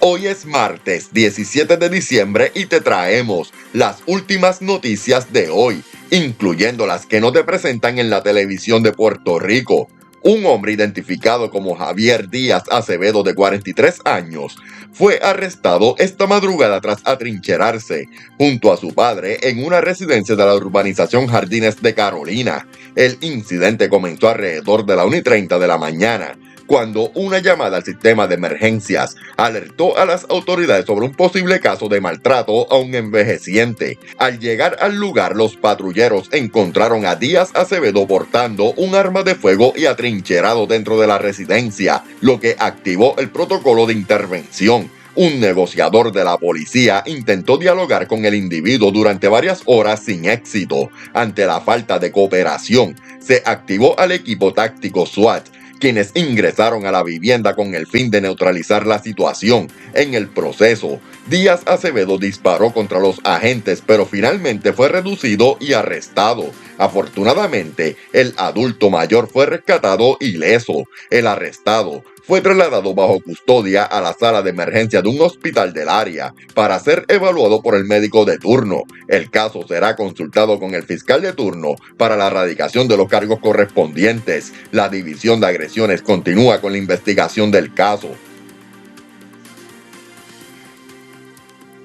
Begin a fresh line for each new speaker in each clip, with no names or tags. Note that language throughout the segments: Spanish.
Hoy es martes 17 de diciembre y te traemos las últimas noticias de hoy, incluyendo las que no te presentan en la televisión de Puerto Rico. Un hombre identificado como Javier Díaz Acevedo, de 43 años, fue arrestado esta madrugada tras atrincherarse junto a su padre en una residencia de la urbanización Jardines de Carolina. El incidente comenzó alrededor de la 1:30 de la mañana, cuando una llamada al sistema de emergencias alertó a las autoridades sobre un posible caso de maltrato a un envejeciente. Al llegar al lugar, los patrulleros encontraron a Díaz Acevedo portando un arma de fuego y atrincherado dentro de la residencia, lo que activó el protocolo de intervención. Un negociador de la policía intentó dialogar con el individuo durante varias horas sin éxito. Ante la falta de cooperación, se activó al equipo táctico SWAT, quienes ingresaron a la vivienda con el fin de neutralizar la situación. En el proceso, Díaz Acevedo disparó contra los agentes, pero finalmente fue reducido y arrestado. Afortunadamente, el adulto mayor fue rescatado ileso. El arrestado fue trasladado bajo custodia a la sala de emergencia de un hospital del área para ser evaluado por el médico de turno. El caso será consultado con el fiscal de turno para la erradicación de los cargos correspondientes. La División de Agresiones continúa con la investigación del caso.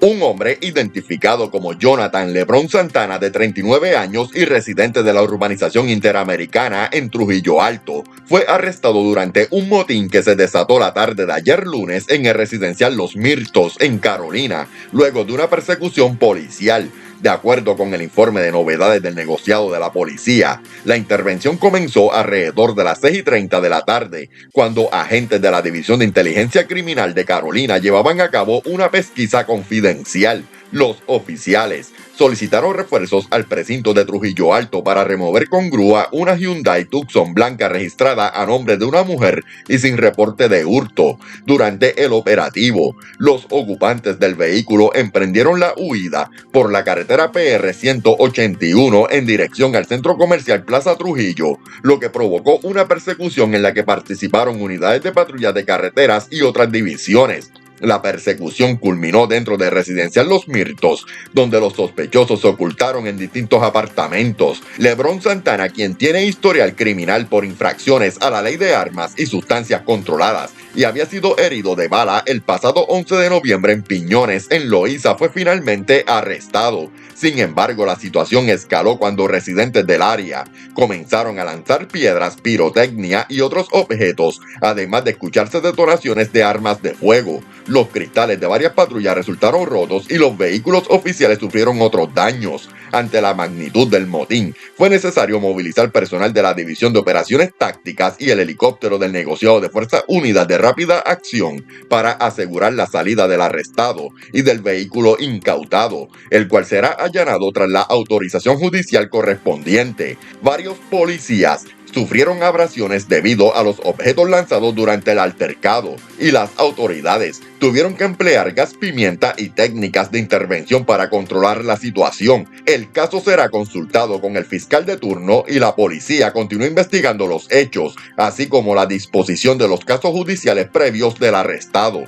Un hombre identificado como Jonathan Lebron Santana, de 39 años y residente de la urbanización Interamericana en Trujillo Alto, fue arrestado durante un motín que se desató la tarde de ayer lunes en el residencial Los Mirtos, en Carolina, luego de una persecución policial. De acuerdo con el informe de novedades del negociado de la policía, la intervención comenzó alrededor de las 6:30 de la tarde, cuando agentes de la División de Inteligencia Criminal de Carolina llevaban a cabo una pesquisa confidencial. Los oficiales solicitaron refuerzos al precinto de Trujillo Alto para remover con grúa una Hyundai Tucson blanca registrada a nombre de una mujer y sin reporte de hurto. Durante el operativo, los ocupantes del vehículo emprendieron la huida por la carretera PR 181 en dirección al centro comercial Plaza Trujillo, lo que provocó una persecución en la que participaron unidades de patrulla de carreteras y otras divisiones. La persecución culminó dentro de Residencial Los Mirtos, donde los sospechosos se ocultaron en distintos apartamentos. Lebron Santana, quien tiene historial criminal por infracciones a la ley de armas y sustancias controladas, y había sido herido de bala el pasado 11 de noviembre en Piñones, en Loíza, fue finalmente arrestado. Sin embargo, la situación escaló cuando residentes del área comenzaron a lanzar piedras, pirotecnia y otros objetos, además de escucharse detonaciones de armas de fuego. Los cristales de varias patrullas resultaron rotos y los vehículos oficiales sufrieron otros daños. Ante la magnitud del motín, fue necesario movilizar personal de la División de Operaciones Tácticas y el helicóptero del negociado de Fuerzas Unidas de Rápida Acción para asegurar la salida del arrestado y del vehículo incautado, el cual será allanado tras la autorización judicial correspondiente. Varios policías sufrieron abrasiones debido a los objetos lanzados durante el altercado, y las autoridades tuvieron que emplear gas pimienta y técnicas de intervención para controlar la situación. El caso será consultado con el fiscal de turno y la policía continúa investigando los hechos, así como la disposición de los casos judiciales previos del arrestado.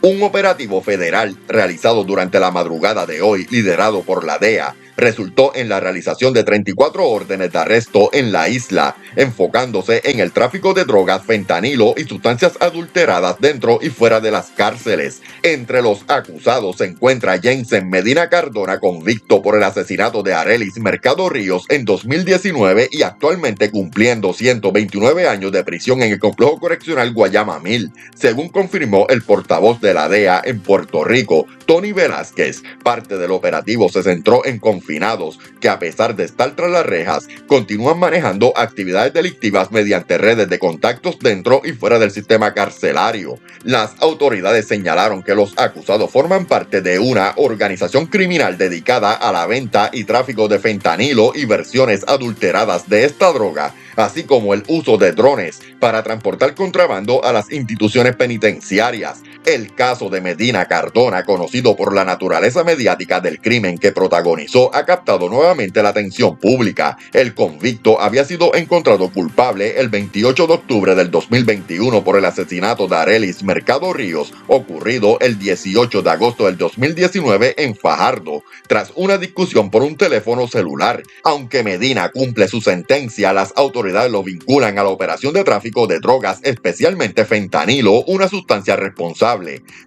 Un operativo federal realizado durante la madrugada de hoy, liderado por la DEA, resultó en la realización de 34 órdenes de arresto en la isla, enfocándose en el tráfico de drogas, fentanilo y sustancias adulteradas dentro y fuera de las cárceles. Entre los acusados se encuentra Jensen Medina Cardona, convicto por el asesinato de Arelis Mercado Ríos en 2019 y actualmente cumpliendo 129 años de prisión en el complejo correccional Guayama Mil, según confirmó el portavoz de la DEA en Puerto Rico, Tony Velázquez. Parte del operativo se centró en confinados que, a pesar de estar tras las rejas, continúan manejando actividades delictivas mediante redes de contactos dentro y fuera del sistema carcelario. Las autoridades señalaron que los acusados forman parte de una organización criminal dedicada a la venta y tráfico de fentanilo y versiones adulteradas de esta droga, así como el uso de drones para transportar contrabando a las instituciones penitenciarias. El caso de Medina Cardona, conocido por la naturaleza mediática del crimen que protagonizó, ha captado nuevamente la atención pública. El convicto había sido encontrado culpable el 28 de octubre del 2021 por el asesinato de Arelis Mercado Ríos, ocurrido el 18 de agosto del 2019 en Fajardo, tras una discusión por un teléfono celular. Aunque Medina cumple su sentencia, las autoridades lo vinculan a la operación de tráfico de drogas, especialmente fentanilo, una sustancia responsable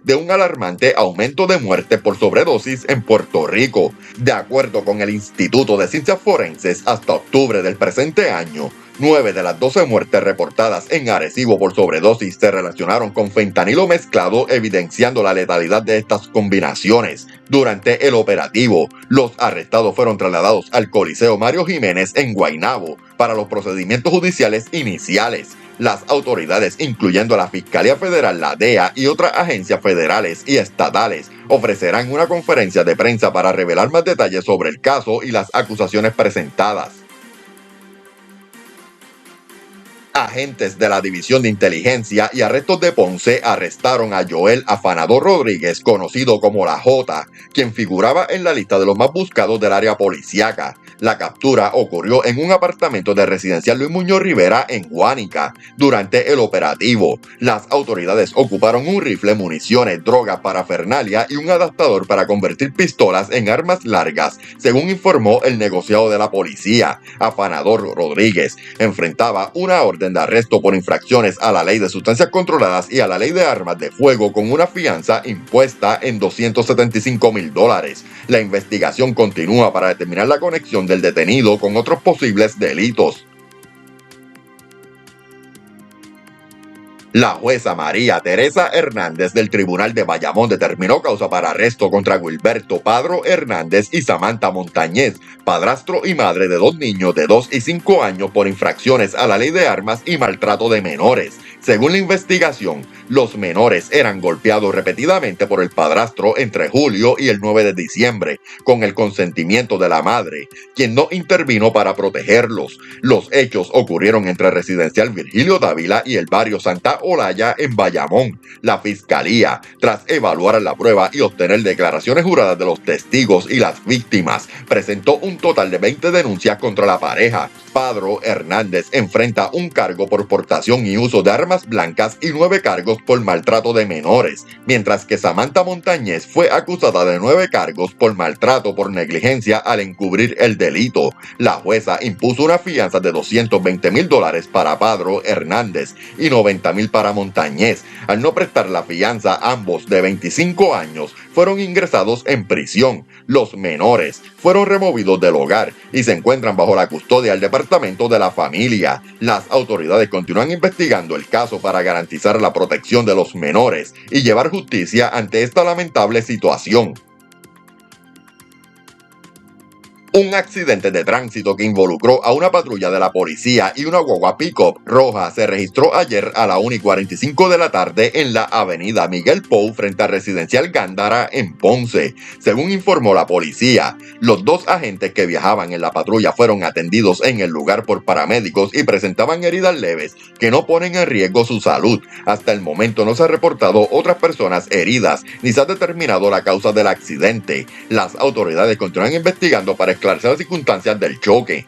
de un alarmante aumento de muerte por sobredosis en Puerto Rico. De acuerdo con el Instituto de Ciencias Forenses, hasta octubre del presente año, 9 de las 12 muertes reportadas en Arecibo por sobredosis se relacionaron con fentanilo mezclado, evidenciando la letalidad de estas combinaciones. Durante el operativo, los arrestados fueron trasladados al Coliseo Mario Jiménez en Guaynabo para los procedimientos judiciales iniciales. Las autoridades, incluyendo la Fiscalía Federal, la DEA y otras agencias federales y estatales, ofrecerán una conferencia de prensa para revelar más detalles sobre el caso y las acusaciones presentadas. Agentes de la División de Inteligencia y Arrestos de Ponce arrestaron a Joel Afanador Rodríguez, conocido como La Jota, quien figuraba en la lista de los más buscados del área policíaca. La captura ocurrió en un apartamento de residencial Luis Muñoz Rivera en Guánica. Durante el operativo, las autoridades ocuparon un rifle, municiones, drogas, parafernalia y un adaptador para convertir pistolas en armas largas, según informó el negociado de la policía. Afanador Rodríguez enfrentaba una orden de arresto por infracciones a la Ley de Sustancias Controladas y a la Ley de Armas de Fuego con una fianza impuesta en $275,000. La investigación continúa para determinar la conexión del detenido con otros posibles delitos. La jueza María Teresa Hernández del Tribunal de Bayamón determinó causa para arresto contra Wilberto Padro Hernández y Samantha Montañez, padrastro y madre de 2 niños de 2 y 5 años por infracciones a la Ley de Armas y maltrato de menores. Según la investigación, los menores eran golpeados repetidamente por el padrastro entre julio y el 9 de diciembre, con el consentimiento de la madre, quien no intervino para protegerlos. Los hechos ocurrieron entre Residencial Virgilio Dávila y el barrio Santa Olaya en Bayamón. La fiscalía, tras evaluar la prueba y obtener declaraciones juradas de los testigos y las víctimas, presentó un total de 20 denuncias contra la pareja. Padro Hernández enfrenta un cargo por portación y uso de armas blancas y 9 cargos por maltrato de menores, mientras que Samantha Montañez fue acusada de 9 cargos por maltrato por negligencia al encubrir el delito. La jueza impuso una fianza de $220,000 para Padro Hernández y $90,000 para Montañez. Al no prestar la fianza, ambos de 25 años fueron ingresados en prisión. Los menores fueron removidos del hogar y se encuentran bajo la custodia del Departamento de la Familia. Las autoridades continúan investigando el caso para garantizar la protección de los menores y llevar justicia ante esta lamentable situación. Un accidente de tránsito que involucró a una patrulla de la policía y una guagua pick-up roja se registró ayer a la 1:45 de la tarde en la avenida Miguel Pou frente a Residencial Gándara en Ponce. Según informó la policía, los 2 agentes que viajaban en la patrulla fueron atendidos en el lugar por paramédicos y presentaban heridas leves que no ponen en riesgo su salud. Hasta el momento no se han reportado otras personas heridas ni se ha determinado la causa del accidente. Las autoridades continúan investigando para esclarecer las circunstancias del choque.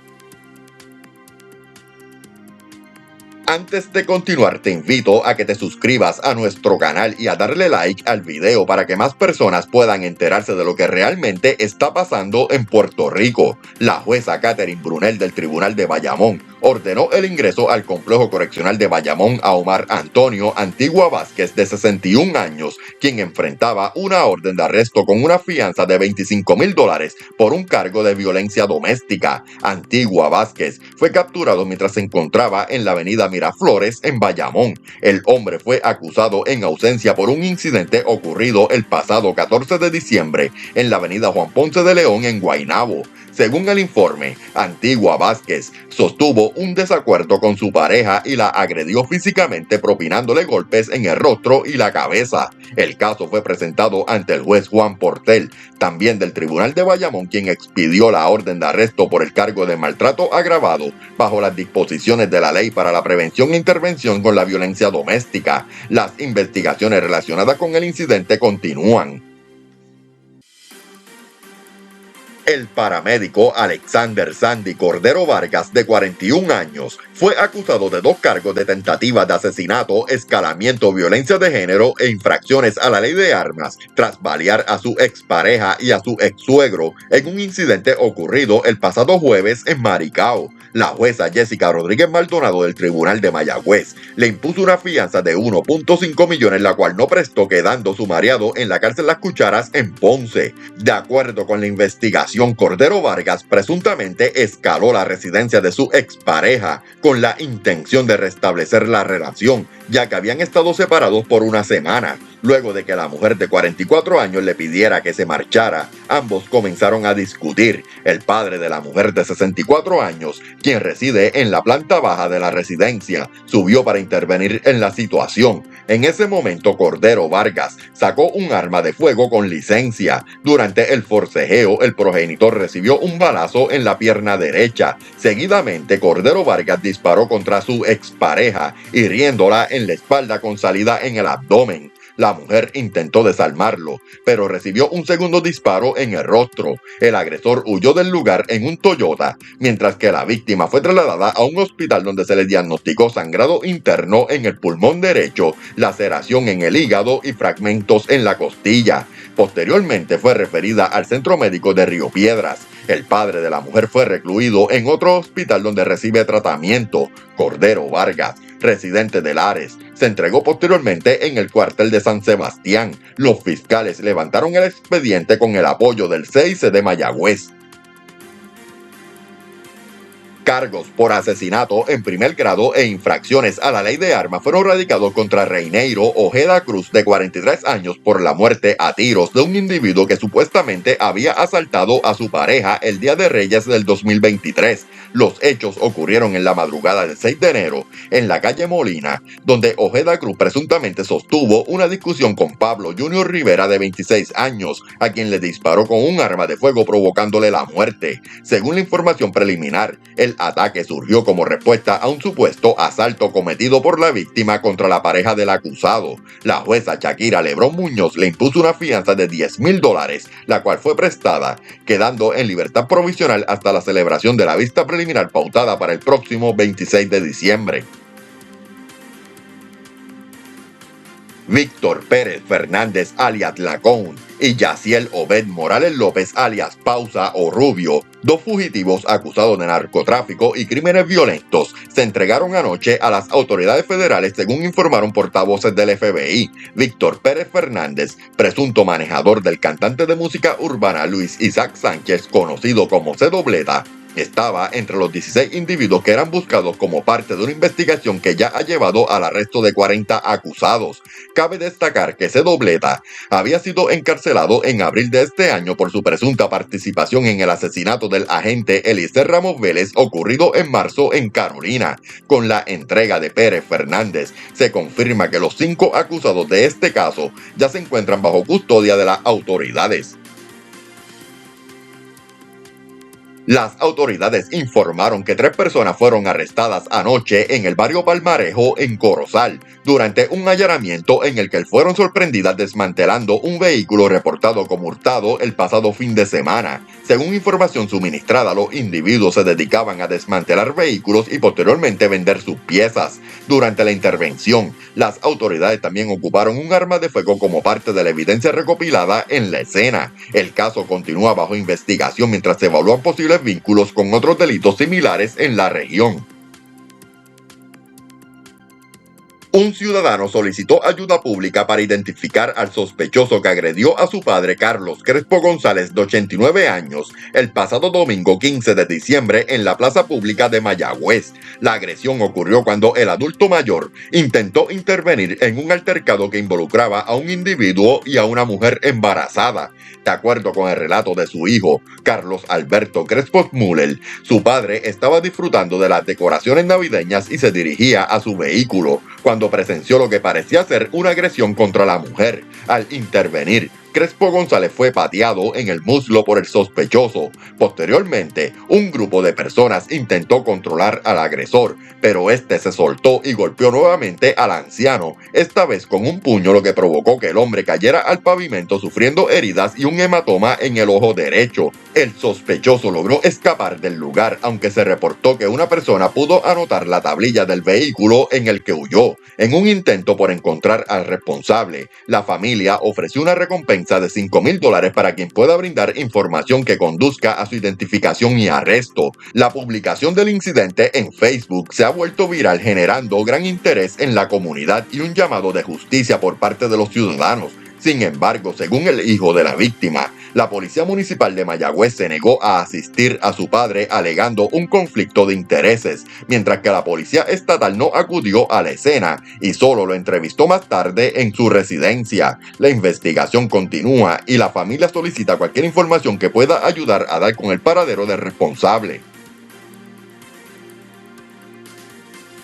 Antes de continuar, te invito a que te suscribas a nuestro canal y a darle like al video para que más personas puedan enterarse de lo que realmente está pasando en Puerto Rico. La jueza Catherine Brunel del Tribunal de Bayamón ordenó el ingreso al Complejo Correccional de Bayamón a Omar Antonio Antigua Vázquez, de 61 años, quien enfrentaba una orden de arresto con una fianza de $25,000 por un cargo de violencia doméstica. Antigua Vázquez fue capturado mientras se encontraba en la avenida Miraflores en Bayamón. El hombre fue acusado en ausencia por un incidente ocurrido el pasado 14 de diciembre en la avenida Juan Ponce de León en Guaynabo. Según el informe, Antigua Vázquez sostuvo un desacuerdo con su pareja y la agredió físicamente propinándole golpes en el rostro y la cabeza. El caso fue presentado ante el juez Juan Portel, también del Tribunal de Bayamón, quien expidió la orden de arresto por el cargo de maltrato agravado bajo las disposiciones de la Ley para la Prevención e Intervención con la Violencia Doméstica. Las investigaciones relacionadas con el incidente continúan. El paramédico Alexander Sandy Cordero Vargas, de 41 años, fue acusado de 2 cargos de tentativa de asesinato, escalamiento, violencia de género e infracciones a la ley de armas, tras balear a su expareja y a su ex-suegro en un incidente ocurrido el pasado jueves en Maricao. La jueza Jessica Rodríguez Maldonado del Tribunal de Mayagüez le impuso una fianza de 1.5 millones, la cual no prestó, quedando sumariado en la cárcel Las Cucharas en Ponce. De acuerdo con la investigación, Cordero Vargas presuntamente escaló la residencia de su expareja con la intención de restablecer la relación, ya que habían estado separados por una semana. Luego de que la mujer de 44 años le pidiera que se marchara, ambos comenzaron a discutir. El padre de la mujer de 64 años, quien reside en la planta baja de la residencia, subió para intervenir en la situación. En ese momento, Cordero Vargas sacó un arma de fuego con licencia. Durante el forcejeo, el progenitor recibió un balazo en la pierna derecha. Seguidamente, Cordero Vargas disparó contra su expareja, hiriéndola en la espalda con salida en el abdomen. La mujer intentó desarmarlo, pero recibió un segundo disparo en el rostro. El agresor huyó del lugar en un Toyota, mientras que la víctima fue trasladada a un hospital donde se le diagnosticó sangrado interno en el pulmón derecho, laceración en el hígado y fragmentos en la costilla. Posteriormente fue referida al Centro Médico de Río Piedras. El padre de la mujer fue recluido en otro hospital donde recibe tratamiento. Cordero Vargas, residente de Lares, se entregó posteriormente en el cuartel de San Sebastián. Los fiscales levantaron el expediente con el apoyo del CIC de Mayagüez. Cargos por asesinato en primer grado e infracciones a la ley de armas fueron radicados contra Reineiro Ojeda Cruz, de 43 años, por la muerte a tiros de un individuo que supuestamente había asaltado a su pareja el Día de Reyes del 2023. Los hechos ocurrieron en la madrugada del 6 de enero en la calle Molina, donde Ojeda Cruz presuntamente sostuvo una discusión con Pablo Junior Rivera, de 26 años, a quien le disparó con un arma de fuego provocándole la muerte. Según la información preliminar, el ataque surgió como respuesta a un supuesto asalto cometido por la víctima contra la pareja del acusado. La jueza Shakira Lebrón Muñoz le impuso una fianza de $10,000, la cual fue prestada, quedando en libertad provisional hasta la celebración de la vista preliminar pautada para el próximo 26 de diciembre. Víctor Pérez Fernández, alias Lacón, y Yaciel Obed Morales López, alias Pausa o Rubio, 2 fugitivos acusados de narcotráfico y crímenes violentos, se entregaron anoche a las autoridades federales, según informaron portavoces del FBI. Víctor Pérez Fernández, presunto manejador del cantante de música urbana Luis Isaac Sánchez, conocido como C. estaba entre los 16 individuos que eran buscados como parte de una investigación que ya ha llevado al arresto de 40 acusados. Cabe destacar que C. había sido encarcelado en abril de este año por su presunta participación en el asesinato del agente Eliezer Ramos Vélez, ocurrido en marzo en Carolina. Con la entrega de Pérez Fernández, se confirma que los 5 acusados de este caso ya se encuentran bajo custodia de las autoridades. Las autoridades informaron que 3 personas fueron arrestadas anoche en el barrio Palmarejo, en Corozal, durante un allanamiento en el que fueron sorprendidas desmantelando un vehículo reportado como hurtado el pasado fin de semana. Según información suministrada, los individuos se dedicaban a desmantelar vehículos y posteriormente vender sus piezas. Durante la intervención, las autoridades también ocuparon un arma de fuego como parte de la evidencia recopilada en la escena. El caso continúa bajo investigación mientras se evalúan posibles vínculos con otros delitos similares en la región. Un ciudadano solicitó ayuda pública para identificar al sospechoso que agredió a su padre Carlos Crespo González, de 89 años, el pasado domingo 15 de diciembre en la plaza pública de Mayagüez. La agresión ocurrió cuando el adulto mayor intentó intervenir en un altercado que involucraba a un individuo y a una mujer embarazada. De acuerdo con el relato de su hijo, Carlos Alberto Crespo Müller, su padre estaba disfrutando de las decoraciones navideñas y se dirigía a su vehículo cuando presenció lo que parecía ser una agresión contra la mujer. Al intervenir, Crespo González fue pateado en el muslo por el sospechoso. Posteriormente, un grupo de personas intentó controlar al agresor, pero este se soltó y golpeó nuevamente al anciano, esta vez con un puño, lo que provocó que el hombre cayera al pavimento sufriendo heridas y un hematoma en el ojo derecho. El sospechoso logró escapar del lugar, aunque se reportó que una persona pudo anotar la tablilla del vehículo en el que huyó. En un intento por encontrar al responsable, la familia ofreció una recompensa de $5,000 para quien pueda brindar información que conduzca a su identificación y arresto. La publicación del incidente en Facebook se ha vuelto viral, generando gran interés en la comunidad y un llamado de justicia por parte de los ciudadanos. Sin embargo, según el hijo de la víctima, la Policía Municipal de Mayagüez se negó a asistir a su padre alegando un conflicto de intereses, mientras que la Policía Estatal no acudió a la escena y solo lo entrevistó más tarde en su residencia. La investigación continúa y la familia solicita cualquier información que pueda ayudar a dar con el paradero del responsable.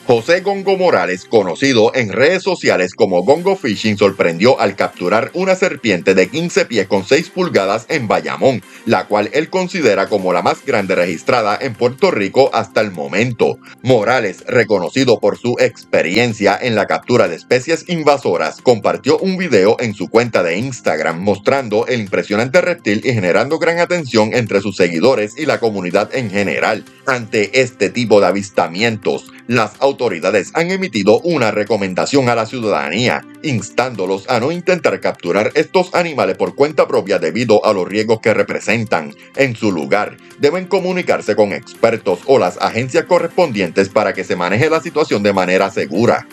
José Gongo Morales, conocido en redes sociales como Gongo Fishing, sorprendió al capturar una serpiente de 15 pies con 6 pulgadas en Bayamón, la cual él considera como la más grande registrada en Puerto Rico hasta el momento. Morales, reconocido por su experiencia en la captura de especies invasoras, compartió un video en su cuenta de Instagram mostrando el impresionante reptil y generando gran atención entre sus seguidores y la comunidad en general. Ante este tipo de avistamientos, las autoridades han emitido una recomendación a la ciudadanía, instándolos a no intentar capturar estos animales por cuenta propia debido a los riesgos que representan. En su lugar, deben comunicarse con expertos o las agencias correspondientes para que se maneje la situación de manera segura.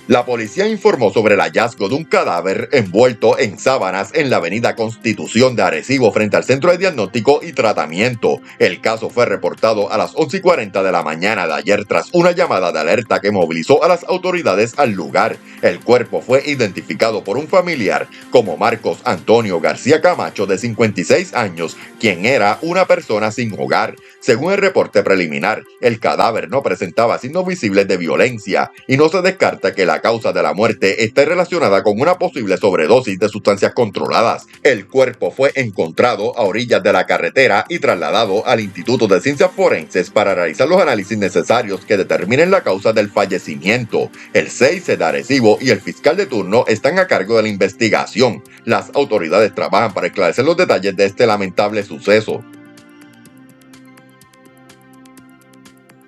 La policía informó sobre el hallazgo de un cadáver envuelto en sábanas en la avenida Constitución de Arecibo frente al Centro de Diagnóstico y Tratamiento. El caso fue reportado a las 11:40 de la mañana de ayer tras una llamada de alerta que movilizó a las autoridades al lugar. El cuerpo fue identificado por un familiar como Marcos Antonio García Camacho, de 56 años, quien era una persona sin hogar. Según el reporte preliminar, el cadáver no presentaba signos visibles de violencia y no se descarta que la causa de la muerte esté relacionada con una posible sobredosis de sustancias controladas. El cuerpo fue encontrado a orillas de la carretera y trasladado al Instituto de Ciencias Forenses para realizar los análisis necesarios que determinen la causa del fallecimiento. El CIC de Arecibo y el fiscal de turno están a cargo de la investigación. Las autoridades trabajan para esclarecer los detalles de este lamentable suceso.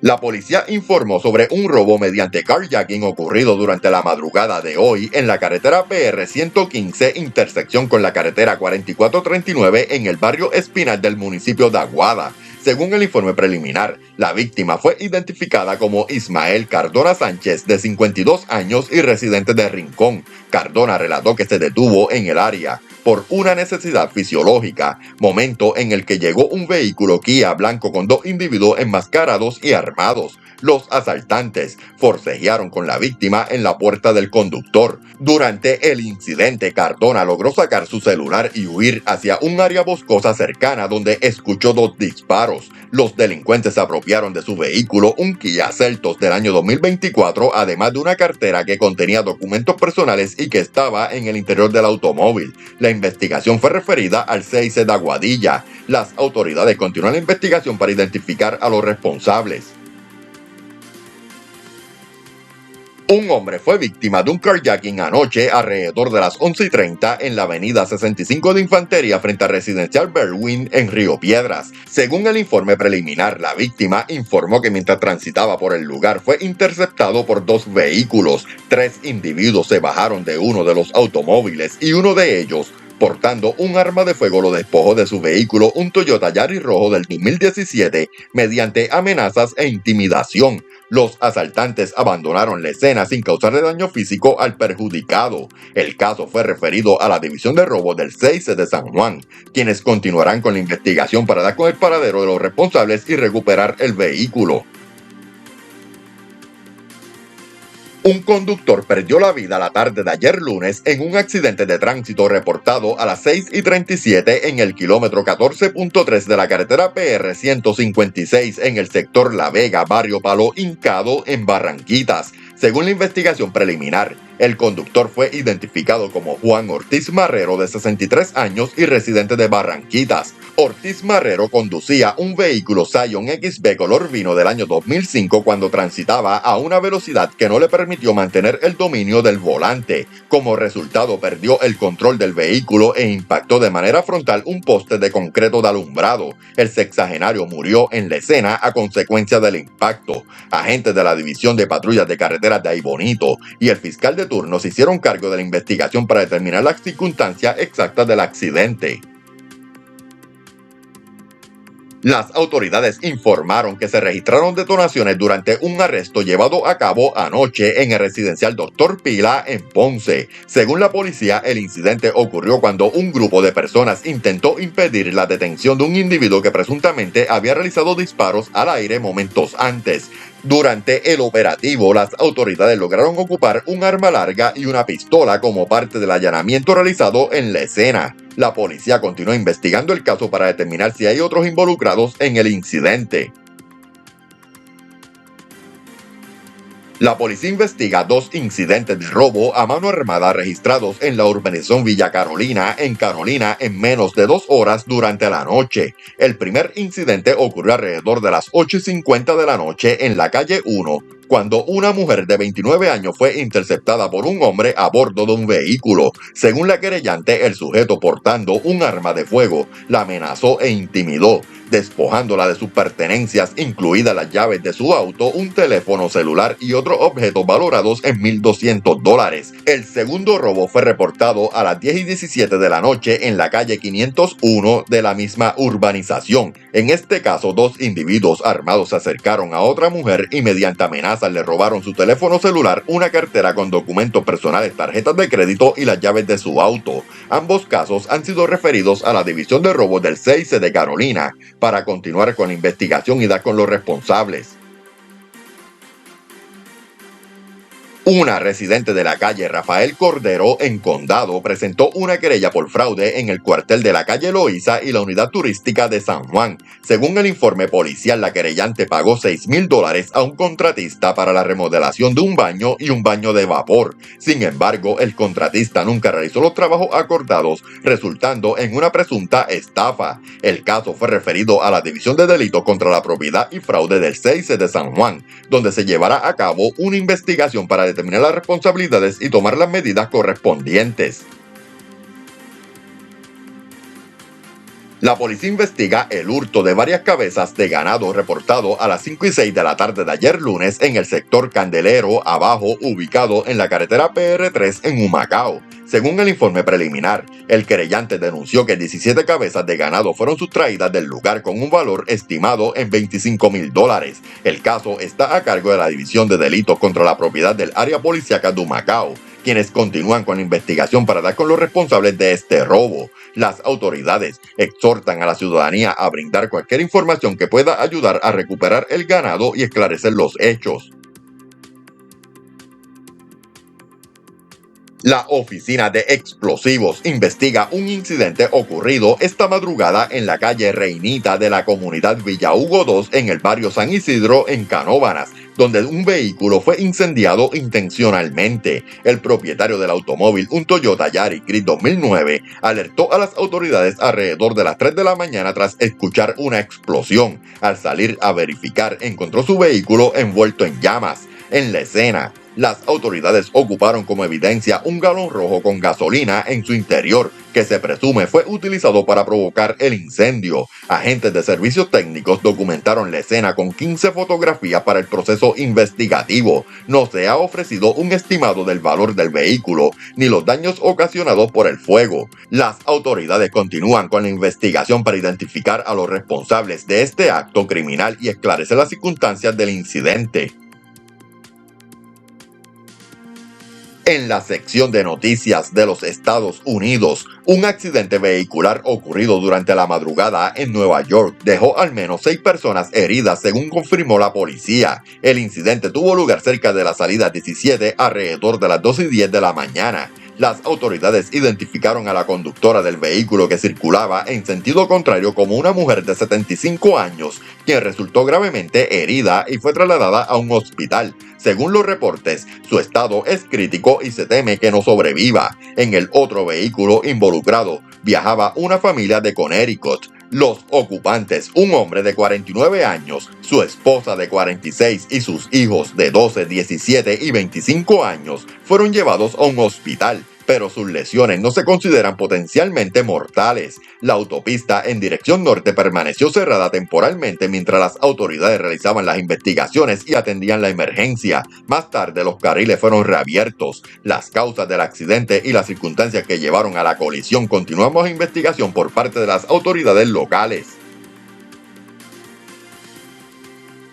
La policía informó sobre un robo mediante carjacking ocurrido durante la madrugada de hoy en la carretera PR 115, intersección con la carretera 4439 en el barrio Espinal del municipio de Aguada. Según el informe preliminar, la víctima fue identificada como Ismael Cardona Sánchez, de 52 años y residente de Rincón. Cardona relató que se detuvo en el área por una necesidad fisiológica, momento en el que llegó un vehículo Kia blanco con 2 individuos enmascarados y armados. Los asaltantes forcejearon con la víctima en la puerta del conductor. Durante el incidente, Cardona logró sacar su celular y huir hacia un área boscosa cercana donde escuchó 2 disparos. Los delincuentes se apropiaron de su vehículo, un Kia Seltos del año 2024, además de una cartera que contenía documentos personales y que estaba en el interior del automóvil. La investigación fue referida al CIC de Aguadilla. Las autoridades continúan la investigación para identificar a los responsables. Un hombre fue víctima de un carjacking anoche alrededor de las 11:30 en la avenida 65 de Infantería frente a Residencial Berwyn en Río Piedras. Según el informe preliminar, la víctima informó que mientras transitaba por el lugar fue interceptado por 2 vehículos. 3 individuos se bajaron de uno de los automóviles y uno de ellos, portando un arma de fuego, lo despojó de su vehículo, un Toyota Yaris rojo del 2017, mediante amenazas e intimidación. Los asaltantes abandonaron la escena sin causarle daño físico al perjudicado. El caso fue referido a la División de Robo del 6 de San Juan, quienes continuarán con la investigación para dar con el paradero de los responsables y recuperar el vehículo. Un conductor perdió la vida la tarde de ayer lunes en un accidente de tránsito reportado a las 6:37 en el kilómetro 14.3 de la carretera PR 156 en el sector La Vega, barrio Palo Hincado, en Barranquitas. Según la investigación preliminar, el conductor fue identificado como Juan Ortiz Marrero, de 63 años y residente de Barranquitas. Ortiz Marrero conducía un vehículo Scion XB color vino del año 2005 cuando transitaba a una velocidad que no le permitió mantener el dominio del volante. Como resultado, perdió el control del vehículo e impactó de manera frontal un poste de concreto de alumbrado. El sexagenario murió en la escena a consecuencia del impacto. Agentes de la División de Patrullas de Carreteras de Aybonito y el fiscal de turno se hicieron cargo de la investigación para determinar las circunstancias exactas del accidente. Las autoridades informaron que se registraron detonaciones durante un arresto llevado a cabo anoche en el residencial Dr. Pila en Ponce. Según la policía, el incidente ocurrió cuando un grupo de personas intentó impedir la detención de un individuo que presuntamente había realizado disparos al aire momentos antes. Durante el operativo, las autoridades lograron ocupar un arma larga y una pistola como parte del allanamiento realizado en la escena. La policía continúa investigando el caso para determinar si hay otros involucrados en el incidente. La policía investiga 2 incidentes de robo a mano armada registrados en la urbanización Villa Carolina, en menos de 2 horas durante la noche. El primer incidente ocurrió alrededor de las 8:50 de la noche en la calle 1, cuando una mujer de 29 años fue interceptada por un hombre a bordo de un vehículo. Según la querellante, el sujeto portando un arma de fuego la amenazó e intimidó, despojándola de sus pertenencias, incluidas las llaves de su auto, un teléfono celular y otros objetos valorados en $1,200. El segundo robo fue reportado a las 10:17 de la noche en la calle 501 de la misma urbanización. En este caso, 2 individuos armados se acercaron a otra mujer y mediante amenazas le robaron su teléfono celular, una cartera con documentos personales, tarjetas de crédito y las llaves de su auto. Ambos casos han sido referidos a la División de Robos del 6 de Carolina para continuar con la investigación y dar con los responsables. Una residente de la calle Rafael Cordero en Condado presentó una querella por fraude en el cuartel de la calle Loíza y la unidad turística de San Juan. Según el informe policial, la querellante pagó $6,000 a un contratista para la remodelación de un baño y un baño de vapor. Sin embargo, el contratista nunca realizó los trabajos acordados, resultando en una presunta estafa. El caso fue referido a la División de Delitos contra la Propiedad y Fraude del 6 de San Juan, donde se llevará a cabo una investigación para determinar las responsabilidades y tomar las medidas correspondientes. La policía investiga el hurto de varias cabezas de ganado reportado a las 5:06 de la tarde de ayer lunes en el sector Candelero Abajo, ubicado en la carretera PR3 en Humacao. Según el informe preliminar, el querellante denunció que 17 cabezas de ganado fueron sustraídas del lugar con un valor estimado en $25,000. El caso está a cargo de la División de Delitos contra la Propiedad del Área Policíaca de Humacao, quienes continúan con la investigación para dar con los responsables de este robo. Las autoridades exhortan a la ciudadanía a brindar cualquier información que pueda ayudar a recuperar el ganado y esclarecer los hechos. La Oficina de Explosivos investiga un incidente ocurrido esta madrugada en la calle Reinita de la comunidad Villa Hugo 2 en el barrio San Isidro en Canóvanas, donde un vehículo fue incendiado intencionalmente. El propietario del automóvil, un Toyota Yaris Gris 2009, alertó a las autoridades alrededor de las 3 de la mañana tras escuchar una explosión. Al salir a verificar, encontró su vehículo envuelto en llamas. En la escena, las autoridades ocuparon como evidencia un galón rojo con gasolina en su interior, que se presume fue utilizado para provocar el incendio. Agentes de servicios técnicos documentaron la escena con 15 fotografías para el proceso investigativo. No se ha ofrecido un estimado del valor del vehículo ni los daños ocasionados por el fuego. Las autoridades continúan con la investigación para identificar a los responsables de este acto criminal y esclarecer las circunstancias del incidente. En la sección de noticias de los Estados Unidos, un accidente vehicular ocurrido durante la madrugada en Nueva York dejó al menos 6 personas heridas, según confirmó la policía. El incidente tuvo lugar cerca de la salida 17 alrededor de las 2:10 de la mañana. Las autoridades identificaron a la conductora del vehículo que circulaba en sentido contrario como una mujer de 75 años, quien resultó gravemente herida y fue trasladada a un hospital. Según los reportes, su estado es crítico y se teme que no sobreviva. En el otro vehículo involucrado viajaba una familia de Connecticut. Los ocupantes, un hombre de 49 años, su esposa de 46 y sus hijos de 12, 17 y 25 años, fueron llevados a un hospital, pero sus lesiones no se consideran potencialmente mortales. La autopista en dirección norte permaneció cerrada temporalmente mientras las autoridades realizaban las investigaciones y atendían la emergencia. Más tarde, los carriles fueron reabiertos. Las causas del accidente y las circunstancias que llevaron a la colisión continúan bajo investigación por parte de las autoridades locales.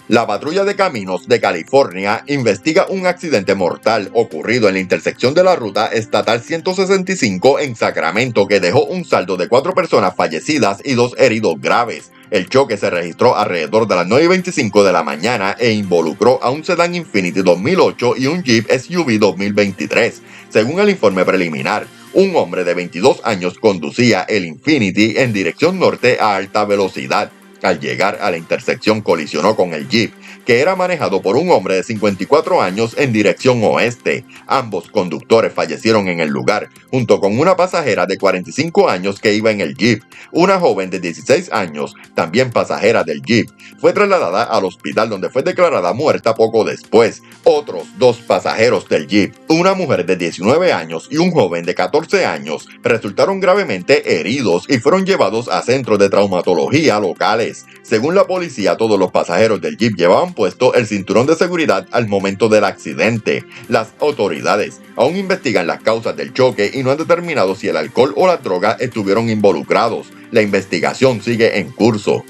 La Patrulla de Caminos de California investiga un accidente mortal ocurrido en la intersección de la ruta estatal 165 en Sacramento que dejó un saldo de 4 personas fallecidas y 2 heridos graves. El choque se registró alrededor de las 9:25 de la mañana e involucró a un sedán Infiniti 2008 y un Jeep SUV 2023. Según el informe preliminar, un hombre de 22 años conducía el Infiniti en dirección norte a alta velocidad. Al llegar a la intersección colisionó con el Jeep, que era manejado por un hombre de 54 años en dirección oeste. Ambos conductores fallecieron en el lugar, junto con una pasajera de 45 años que iba en el Jeep. Una joven de 16 años, también pasajera del Jeep, fue trasladada al hospital donde fue declarada muerta poco después. Otros 2 pasajeros del Jeep, una mujer de 19 años y un joven de 14 años, resultaron gravemente heridos y fueron llevados a centros de traumatología locales. Según la policía, todos los pasajeros del Jeep llevaban puesto el cinturón de seguridad al momento del accidente. Las autoridades aún investigan las causas del choque y no han determinado si el alcohol o las drogas estuvieron involucrados. La investigación sigue en curso.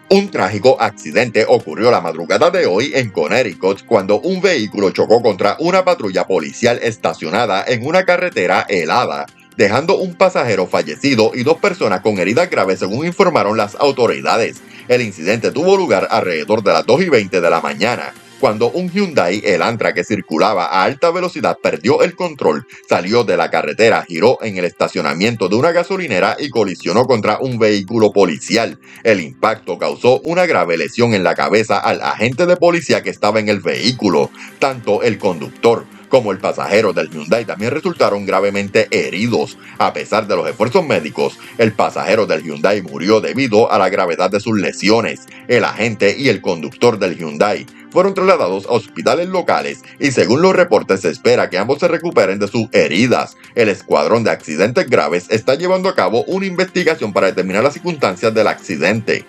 Un trágico accidente ocurrió la madrugada de hoy en Connecticut cuando un vehículo chocó contra una patrulla policial estacionada en una carretera helada, dejando un pasajero fallecido y 2 personas con heridas graves, según informaron las autoridades. El incidente tuvo lugar alrededor de las 2:20 de la mañana, cuando un Hyundai Elantra que circulaba a alta velocidad perdió el control, salió de la carretera, giró en el estacionamiento de una gasolinera y colisionó contra un vehículo policial. El impacto causó una grave lesión en la cabeza al agente de policía que estaba en el vehículo. Tanto el conductor como el pasajero del Hyundai también resultaron gravemente heridos. A pesar de los esfuerzos médicos, el pasajero del Hyundai murió debido a la gravedad de sus lesiones. El agente y el conductor del Hyundai fueron trasladados a hospitales locales y según los reportes se espera que ambos se recuperen de sus heridas. El escuadrón de accidentes graves está llevando a cabo una investigación para determinar las circunstancias del accidente.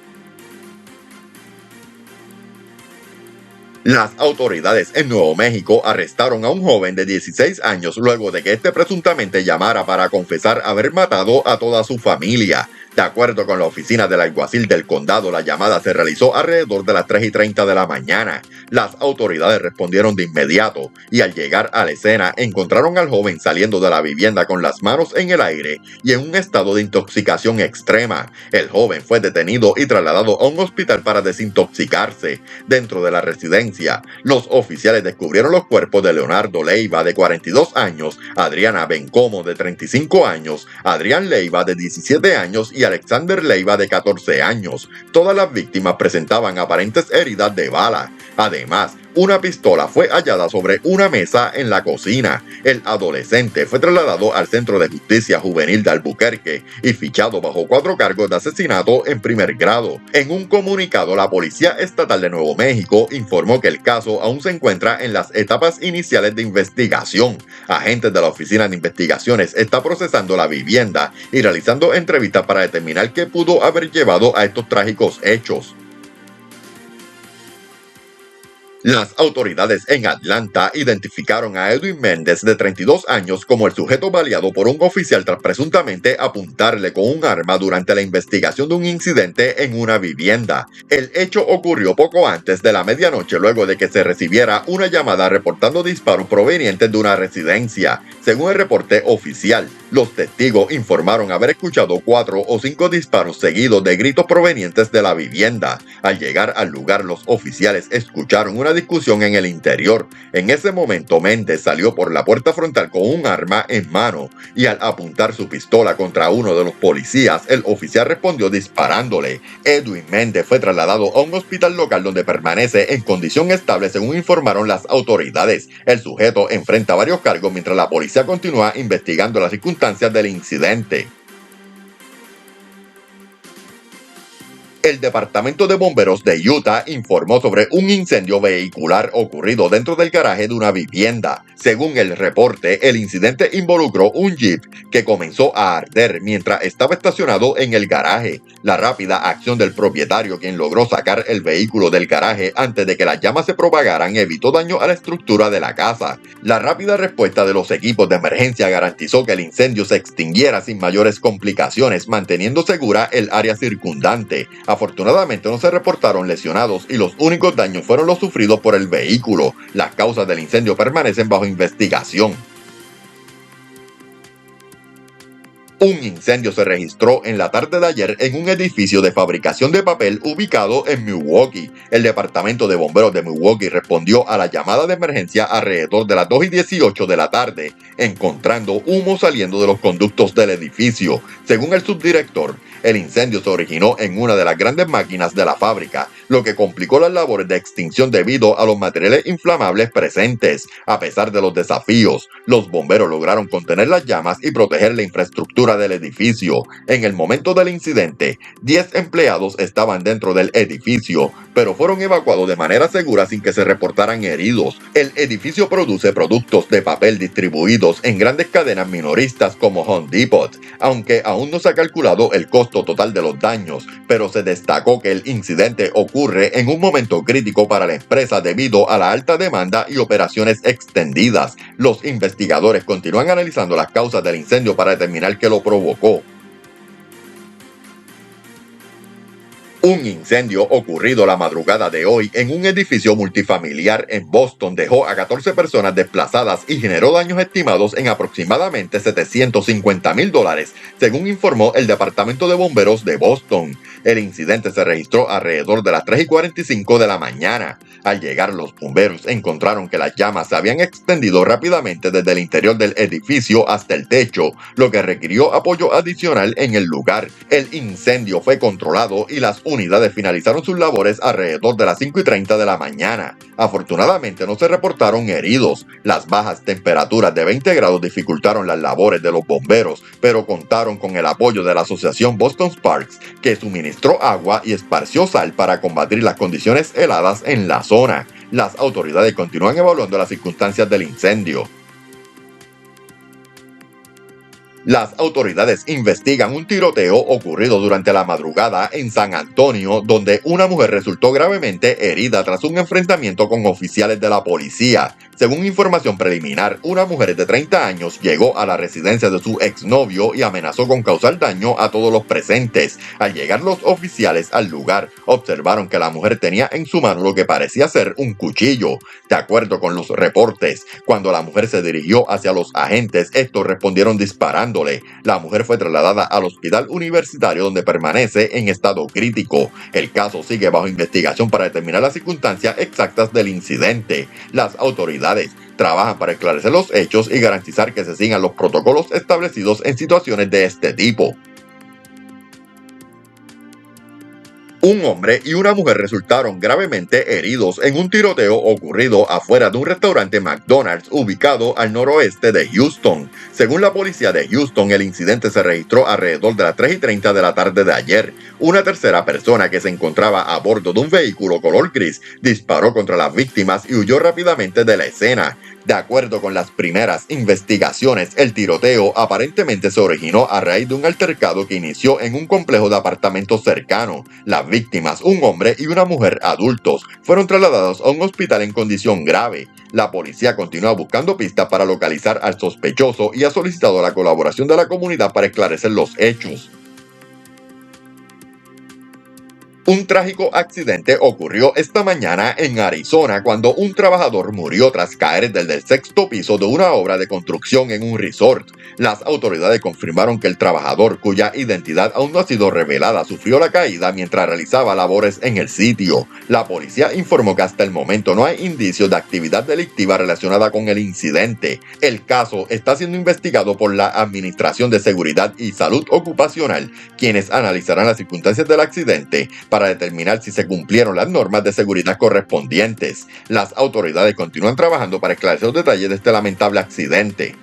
Las autoridades en Nuevo México arrestaron a un joven de 16 años luego de que este presuntamente llamara para confesar haber matado a toda su familia. De acuerdo con la oficina del alguacil del condado, la llamada se realizó alrededor de las 3:30 de la mañana. Las autoridades respondieron de inmediato y al llegar a la escena encontraron al joven saliendo de la vivienda con las manos en el aire y en un estado de intoxicación extrema. El joven fue detenido y trasladado a un hospital para desintoxicarse. Dentro de la residencia, los oficiales descubrieron los cuerpos de Leonardo Leiva, de 42 años, Adriana Bencomo, de 35 años, Adrián Leiva, de 17 años y Alexander Leiva, de 14 años. Todas las víctimas presentaban aparentes heridas de bala. Además, una pistola fue hallada sobre una mesa en la cocina. El adolescente fue trasladado al Centro de Justicia Juvenil de Albuquerque y fichado bajo 4 cargos de asesinato en primer grado. En un comunicado, la Policía Estatal de Nuevo México informó que el caso aún se encuentra en las etapas iniciales de investigación. Agentes de la Oficina de Investigaciones están procesando la vivienda y realizando entrevistas para determinar qué pudo haber llevado a estos trágicos hechos. Las autoridades en Atlanta identificaron a Edwin Méndez, de 32 años, como el sujeto baleado por un oficial tras presuntamente apuntarle con un arma durante la investigación de un incidente en una vivienda. El hecho ocurrió poco antes de la medianoche, luego de que se recibiera una llamada reportando disparos provenientes de una residencia. Según el reporte oficial, los testigos informaron haber escuchado 4 o 5 disparos seguidos de gritos provenientes de la vivienda. Al llegar al lugar, los oficiales escucharon una discusión en el interior. En ese momento, Méndez salió por la puerta frontal con un arma en mano y al apuntar su pistola contra uno de los policías, el oficial respondió disparándole. Edwin Méndez fue trasladado a un hospital local donde permanece en condición estable, según informaron las autoridades. El sujeto enfrenta varios cargos mientras la policía continúa investigando las circunstancias del incidente. El Departamento de Bomberos de Utah informó sobre un incendio vehicular ocurrido dentro del garaje de una vivienda. Según el reporte, el incidente involucró un Jeep que comenzó a arder mientras estaba estacionado en el garaje. La rápida acción del propietario, quien logró sacar el vehículo del garaje antes de que las llamas se propagaran, evitó daño a la estructura de la casa. La rápida respuesta de los equipos de emergencia garantizó que el incendio se extinguiera sin mayores complicaciones, manteniendo segura el área circundante. Afortunadamente no se reportaron lesionados y los únicos daños fueron los sufridos por el vehículo. Las causas del incendio permanecen bajo investigación. Un incendio se registró en la tarde de ayer en un edificio de fabricación de papel ubicado en Milwaukee. El Departamento de Bomberos de Milwaukee respondió a la llamada de emergencia alrededor de las 2:18 de la tarde, encontrando humo saliendo de los conductos del edificio. Según el subdirector, el incendio se originó en una de las grandes máquinas de la fábrica, lo que complicó las labores de extinción debido a los materiales inflamables presentes. A pesar de los desafíos, los bomberos lograron contener las llamas y proteger la infraestructura del edificio. En el momento del incidente, 10 empleados estaban dentro del edificio, pero fueron evacuados de manera segura sin que se reportaran heridos. El edificio produce productos de papel distribuidos en grandes cadenas minoristas como Home Depot, aunque aún no se ha calculado el costo total de los daños, pero se destacó que el incidente ocurre en un momento crítico para la empresa debido a la alta demanda y operaciones extendidas. Los investigadores continúan analizando las causas del incendio para determinar qué lo provocó. Un incendio ocurrido la madrugada de hoy en un edificio multifamiliar en Boston dejó a 14 personas desplazadas y generó daños estimados en aproximadamente $750,000, según informó el Departamento de Bomberos de Boston. El incidente se registró alrededor de las 3:45 de la mañana. Al llegar, los bomberos encontraron que las llamas se habían extendido rápidamente desde el interior del edificio hasta el techo, lo que requirió apoyo adicional en el lugar. El incendio fue controlado y las unidades finalizaron sus labores alrededor de las 5:30 de la mañana. Afortunadamente no se reportaron heridos. Las bajas temperaturas de 20 grados dificultaron las labores de los bomberos, pero contaron con el apoyo de la asociación Boston Sparks, que suministró agua y esparció sal para combatir las condiciones heladas en la zona. Las autoridades continúan evaluando las circunstancias del incendio. Las autoridades investigan un tiroteo ocurrido durante la madrugada en San Antonio, donde una mujer resultó gravemente herida tras un enfrentamiento con oficiales de la policía. Según información preliminar, una mujer de 30 años llegó a la residencia de su exnovio y amenazó con causar daño a todos los presentes. Al llegar los oficiales al lugar, observaron que la mujer tenía en su mano lo que parecía ser un cuchillo. De acuerdo con los reportes, cuando la mujer se dirigió hacia los agentes, estos respondieron disparando. La mujer fue trasladada al hospital universitario, donde permanece en estado crítico. El caso sigue bajo investigación para determinar las circunstancias exactas del incidente. Las autoridades trabajan para esclarecer los hechos y garantizar que se sigan los protocolos establecidos en situaciones de este tipo. Un hombre y una mujer resultaron gravemente heridos en un tiroteo ocurrido afuera de un restaurante McDonald's ubicado al noroeste de Houston. Según la policía de Houston, el incidente se registró alrededor de las 3:30 de la tarde de ayer. Una tercera persona que se encontraba a bordo de un vehículo color gris disparó contra las víctimas y huyó rápidamente de la escena. De acuerdo con las primeras investigaciones, el tiroteo aparentemente se originó a raíz de un altercado que inició en un complejo de apartamentos cercano. Las víctimas, un hombre y una mujer adultos, fueron trasladados a un hospital en condición grave. La policía continúa buscando pistas para localizar al sospechoso y ha solicitado la colaboración de la comunidad para esclarecer los hechos. Un trágico accidente ocurrió esta mañana en Arizona cuando un trabajador murió tras caer desde el sexto piso de una obra de construcción en un resort. Las autoridades confirmaron que el trabajador, cuya identidad aún no ha sido revelada, sufrió la caída mientras realizaba labores en el sitio. La policía informó que hasta el momento no hay indicios de actividad delictiva relacionada con el incidente. El caso está siendo investigado por la Administración de Seguridad y Salud Ocupacional, quienes analizarán las circunstancias del accidente para determinar si se cumplieron las normas de seguridad correspondientes. Las autoridades continúan trabajando para esclarecer los detalles de este lamentable accidente.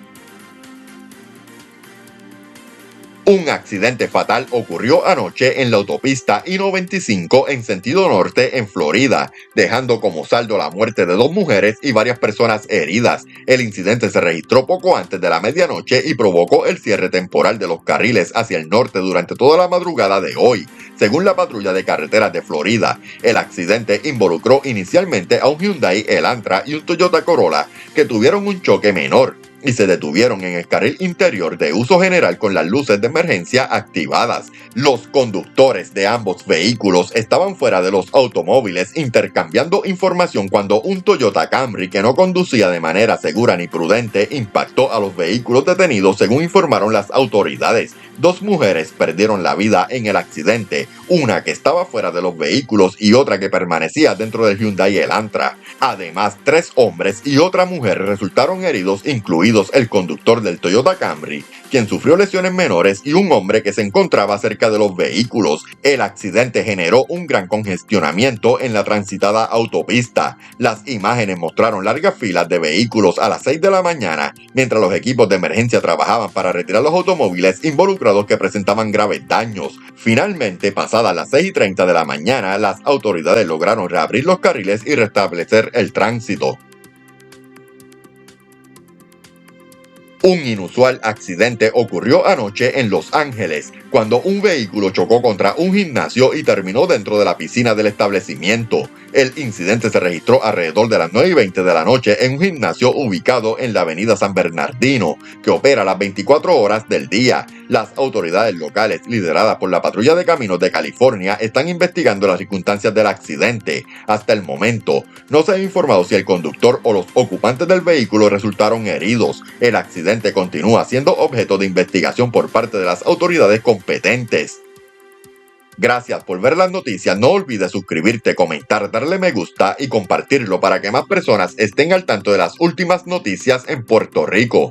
Un accidente fatal ocurrió anoche en la autopista I-95 en sentido norte en Florida, dejando como saldo la muerte de 2 mujeres y varias personas heridas. El incidente se registró poco antes de la medianoche y provocó el cierre temporal de los carriles hacia el norte durante toda la madrugada de hoy. Según la patrulla de carreteras de Florida, el accidente involucró inicialmente a un Hyundai Elantra y un Toyota Corolla que tuvieron un choque menor y se detuvieron en el carril interior de uso general con las luces de emergencia activadas. Los conductores de ambos vehículos estaban fuera de los automóviles intercambiando información cuando un Toyota Camry que no conducía de manera segura ni prudente impactó a los vehículos detenidos, según informaron las autoridades. 2 mujeres perdieron la vida en el accidente, una que estaba fuera de los vehículos y otra que permanecía dentro del Hyundai Elantra. Además, 3 hombres y otra mujer resultaron heridos, incluidos el conductor del Toyota Camry, quien sufrió lesiones menores, y un hombre que se encontraba cerca de los vehículos. El accidente generó un gran congestionamiento en la transitada autopista. Las imágenes mostraron largas filas de vehículos a las 6 de la mañana, mientras los equipos de emergencia trabajaban para retirar los automóviles involucrados que presentaban graves daños. Finalmente, pasadas las 6:30 de la mañana, las autoridades lograron reabrir los carriles y restablecer el tránsito. Un inusual accidente ocurrió anoche en Los Ángeles, cuando un vehículo chocó contra un gimnasio y terminó dentro de la piscina del establecimiento. El incidente se registró alrededor de las 9:20 de la noche en un gimnasio ubicado en la avenida San Bernardino, que opera las 24 horas del día. Las autoridades locales, lideradas por la Patrulla de Caminos de California, están investigando las circunstancias del accidente. Hasta el momento, no se ha informado si el conductor o los ocupantes del vehículo resultaron heridos. El accidente continúa siendo objeto de investigación por parte de las autoridades competentes. Gracias por ver las noticias. No olvides suscribirte, comentar, darle me gusta y compartirlo para que más personas estén al tanto de las últimas noticias en Puerto Rico.